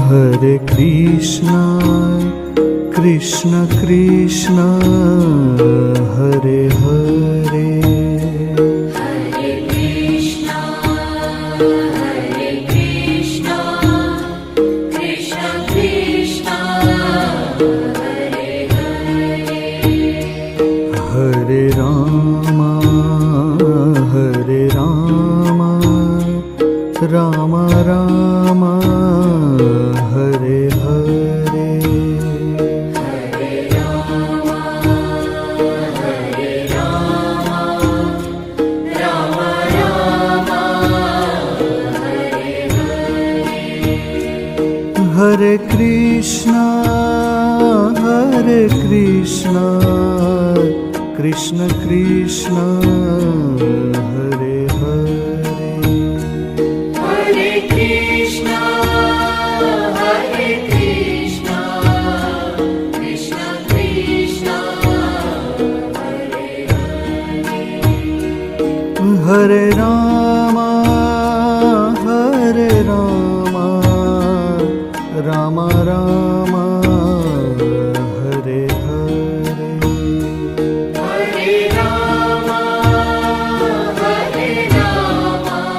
Hare Krishna, Krishna Krishna, Hare Hare, Hare Krishna, Krishna Krishna, Hare Hare, Hare Rama, Rama Rama, Hare Hare, Hare Rama, Rama Rama, Hare Hare, Hare Krishna, Krishna Krishna, Hare Hare, Hare Krishna, Krishna Krishna, Hare Hare, Hare Rama,